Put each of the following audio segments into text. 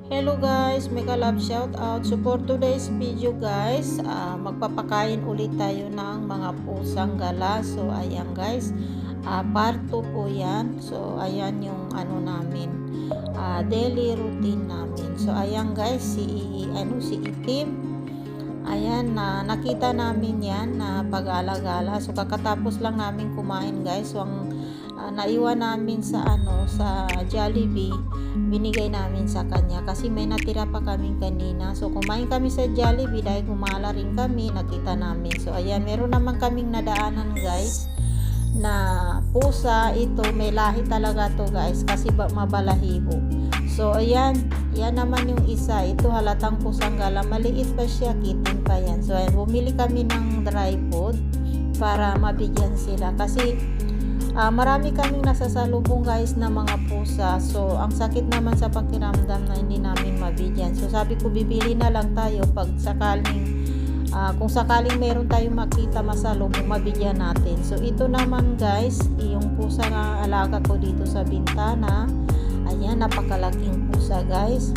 Hello guys, mega love shout out. So for today's video guys, magpapakain ulit tayo ng mga pusang gala. So ayan guys, part 2 po yan. So ayan yung ano namin, daily routine namin. So ayan guys, si Itim. Ayan, nakita namin yan na pag-alagala. So kakatapos lang namin kumain guys. So ang naiwan namin sa sa Jollibee, binigay namin sa kanya kasi may natira pa kaming kanina. So kumain kami sa Jollibee dahil gumala rin kami, nakita namin. So ayan, meron naman kaming nadaanan guys na pusa. Ito may lahi talaga to guys kasi mabalahibo. So ayan, yan naman yung isa. Ito halatang pusang gala, maliit pa siya, kitin pa yan. So ayan, bumili kami ng dry food para mabigyan sila kasi marami kaming nasasalubong guys na mga pusa. So ang sakit naman sa pakiramdam na hindi namin mabigyan. So sabi ko bibili na lang tayo pag sakaling kung sakaling meron tayong makita masalubong, mabigyan natin. So ito naman guys, yung pusa na alaga ko dito sa bintana. Ayan, napakalaking pusa guys.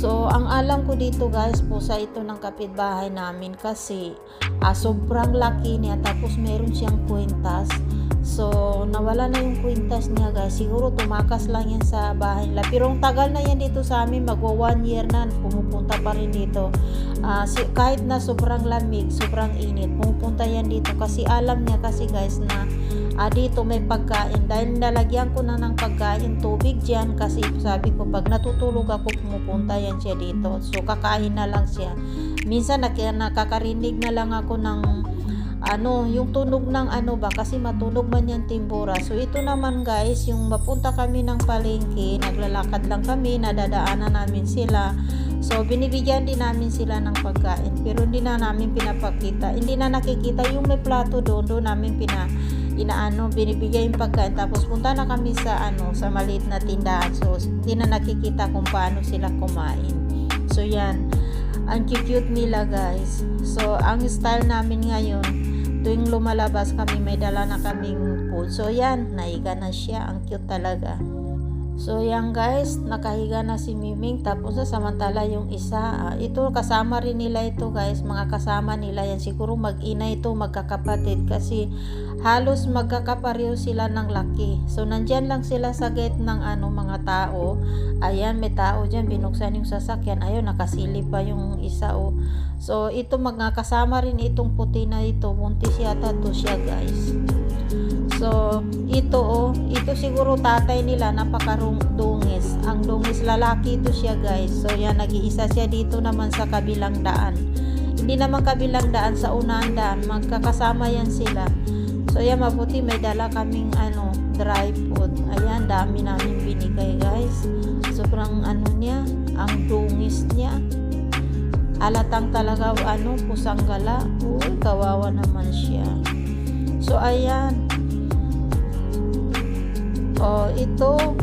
So, ang alam ko dito guys, pusa ito ng kapitbahay namin kasi sobrang laki niya, tapos meron siyang kwintas. So, nawala na yung kwintas niya guys. Siguro tumakas lang yan sa bahay nila. Pero ang tagal na yan dito sa amin, magwa 1 year na, pumupunta pa rin dito. Kahit na sobrang lamig, sobrang init, pumupunta yan dito kasi alam niya kasi guys na dito may pagkain. Dahil nalagyan ko na ng pagkain, tubig dyan kasi sabi ko pag natutulog ako pumupunta yan siya dito. So kakain na lang siya. Minsan nakakarinig na lang ako ng yung tunog ng kasi matunog man yan timbura. So ito naman guys, yung mapunta kami ng palengke, naglalakad lang kami, nadadaanan namin sila. So binibigyan din namin sila ng pagkain pero hindi na namin pinapakita, hindi na nakikita yung may plato doon namin binibigay yung pagkain. Tapos punta na kami sa sa maliit na tindahan. So hindi na nakikita kung paano sila kumain. So yan, ang cute nila guys. So ang style namin ngayon, tuwing lumalabas kami may dala na kaming food. So yan, naiga na siya, ang cute talaga. So yan guys, nakahiga na si Miming, tapos samantala yung isa, ito kasama rin nila ito guys, mga kasama nila yan. Siguro mag-ina ito, magkakapatid kasi halos magkakapareho sila ng laki. So nandyan lang sila sa gate ng mga tao. Ayan, may tao dyan, binuksan yung sasakyan. Ayun, nakasilip pa yung isa So ito magkakasama rin itong puti na ito, buntis yata to siya guys. So ito siguro tatay nila, napakarungdungis. Ang dungis lalaki ito siya guys. So yan, nag-iisa siya dito naman sa kabilang daan. Hindi naman kabilang daan, sa unang daan, magkakasama yan sila. So yan, mabuti may dala kaming dry food. Ayan, dami namin binigay guys. Sobrang niya, ang dungis niya. Alatang talaga pusang gala. Uy, kawawa naman siya. So ayan. Ito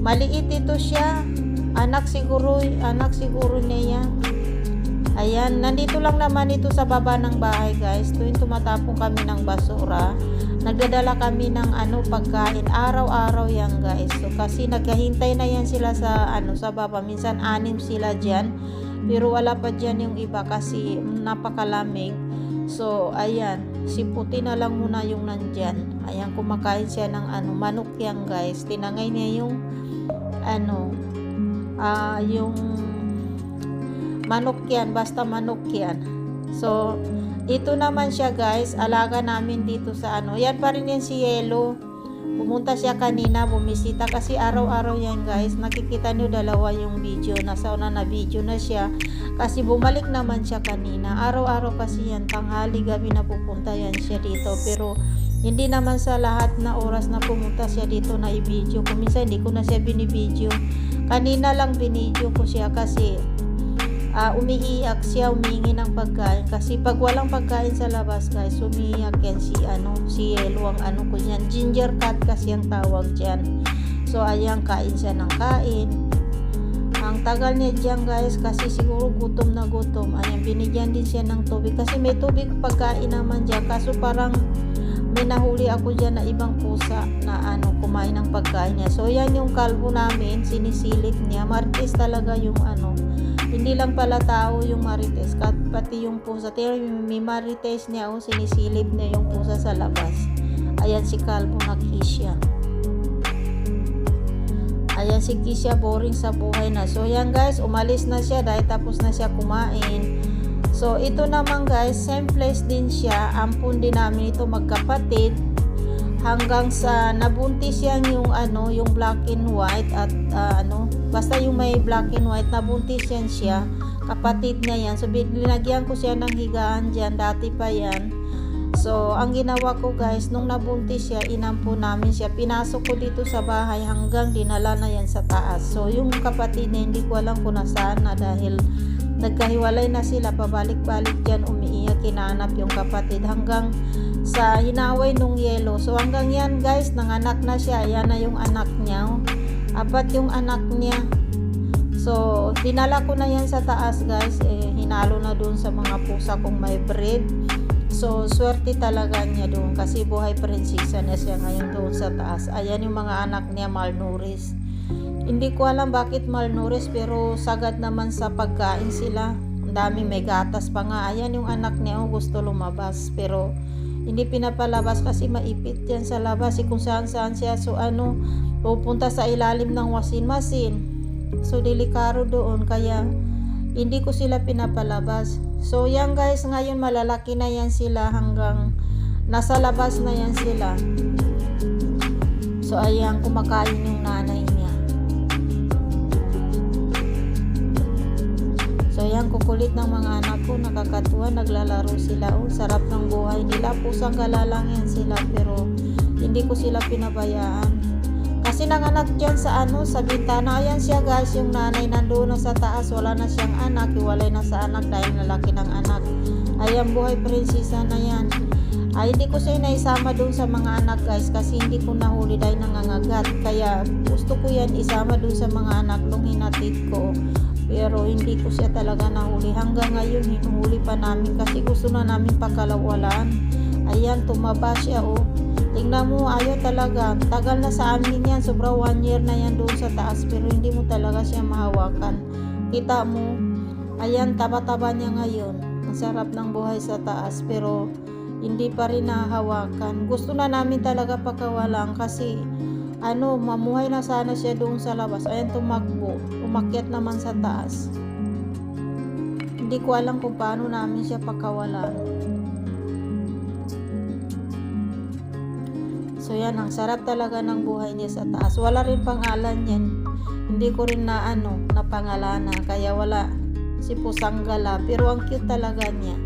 maliit ito siya. Anak siguro niya. Ayan, nandito lang naman ito sa baba ng bahay guys. Tuwing tumatapon kami ng basura, nagdadala kami ng pagkain araw-araw yan guys. So kasi naghahintay na yan sila sa sa baba. Minsan 6 sila diyan. Pero wala pa dyan yung iba kasi napakalamig. So ayan, si puti na lang muna yung nandyan. Ayan, kumakain siya ng manok yan guys. Tinangay niya yung yung manok yan, basta manok yan. So ito naman siya guys, alaga namin dito sa yan pa rin yan si Yellow. Pumunta siya kanina, bumisita kasi araw-araw yan guys. Nakikita niyo dalawa yung video, nasa una na video na siya kasi bumalik naman siya kanina. Araw-araw kasi yan, tanghali, gabi na pupunta yan siya dito. Pero hindi naman sa lahat na oras na pumunta siya dito na i-video ko. Minsan hindi ko na siya binibideo. Kanina lang binideo ko siya kasi umiiyak siya, humingi ng pagkain kasi pag walang pagkain sa labas guys, umiiyak yan si Yellow, ang ko yan, ginger cat kasi ang tawag dyan. So ayan, kain siya ng kain. Ang tagal niya dyan guys kasi siguro gutom na gutom. Ayan, binigyan din siya ng tubig kasi may tubig pagkain naman dyan, kaso parang may nahuli ako dyan na ibang pusa na kumain ng pagkain niya. So yan yung kalbo namin, sinisilip niya. Marites talaga yung hindi lang pala tao yung marites, pati yung pusa. May marites niya, sinisilip niya yung pusa sa labas. Ayan si kalbo na Kisha. Ayan si Kisha, boring sa buhay na. So yan guys, umalis na siya dahil tapos na siya kumain. So ito naman guys, same place din siya. Ampun din namin ito, magkapatid. Hanggang sa nabuntis yan yung yung black and white at basta yung may black and white, nabuntis yan siya. Kapatid niya yan. So binagyan ko siya ng higaan dyan, dati pa yan. So ang ginawa ko guys, nung nabuntis siya, inampun namin siya. Pinasok ko dito sa bahay hanggang dinala na yan sa taas. So yung kapatid niya, hindi ko alam kung nasaan na dahil nagkahiwalay na sila, pabalik-balik yan, umiiyak, kinanap yung kapatid hanggang sa hinaway nung yelo. So hanggang yan guys, nanganak na siya. Yan na yung anak niya. Apat yung anak niya. So dinala ko na yan sa taas guys. Hinalo na dun sa mga pusa kung may breed. So swerte talaga niya doon kasi buhay prinsesa na siya ngayon doon sa taas. Ayan yung mga anak niya, malnourished. Hindi ko alam bakit malnourished, pero sagad naman sa pagkain sila. Ang dami, may gatas pa nga. Ayan yung anak niya, gusto lumabas pero hindi pinapalabas kasi maipit yan sa labas. Kung saan siya. So pupunta sa ilalim ng wasin-masin. So delikado doon kaya hindi ko sila pinapalabas. So yan guys, ngayon malalaki na yan sila hanggang nasa labas na yan sila. So ayan, kumakain yung nanay niya. So yan, kukulit ng mga anak ko, nakakatuwa, naglalaro sila. Sarap ng buhay nila. Pusang gala lang yan sila pero hindi ko sila pinabayaan. Kasi nanganak dyan sa sa bintana. Ayan siya guys, yung nanay nandoon na sa taas. Wala na siyang anak, hiwalay na sa anak dahil nalaki ng anak. Ayan, buhay prinsesa na yan. Hindi ko siya naisama doon sa mga anak guys kasi hindi ko nahuli dahil nangangagat. Kaya gusto ko yan isama doon sa mga anak nung hinatid ko. Pero hindi ko siya talaga nahuli. Hanggang ngayon, hinuhuli pa namin kasi gusto na namin pakalawalan. Ayan, tumaba siya Tingnan mo, ayaw talaga. Tagal na sa amin yan. Sobra 1 year na yan doon sa taas. Pero hindi mo talaga siya mahawakan. Kita mo, ayan, taba-taba niya ngayon. Ang sarap ng buhay sa taas. Pero hindi pa rin nahahawakan. Gusto na namin talaga pakawalan kasi mamuhay na sana siya doon sa labas. Ayan, tumakbo. Umakyat naman sa taas. Hindi ko alam kung paano namin siya pakawalan. So yan, ang sarap talaga ng buhay niya sa taas. Wala rin pangalan yan. Hindi ko rin na pangalanan. Kaya wala si Pusang Gala. Pero ang cute talaga niya.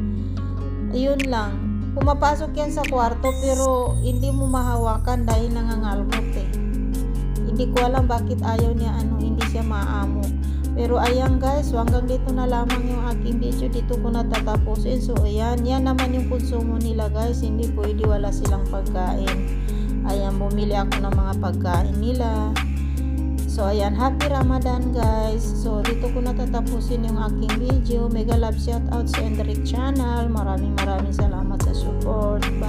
Ayun lang. Pumapasok yan sa kwarto pero hindi mo mahawakan dahil nangangalmot Hindi ko alam bakit ayaw niya hindi siya maamo. Pero ayan guys, so hanggang dito na lamang yung aking video. Dito ko natatapusin. So ayan, yan naman yung konsumo nila guys. Hindi pwede wala silang pagkain. Ayan, bumili ako ng mga pagkain nila. So ayan, happy Ramadan guys. So dito ko natatapusin yung aking video. Mega love shout out sa Endrick channel. Maraming salamat sa support. Bye.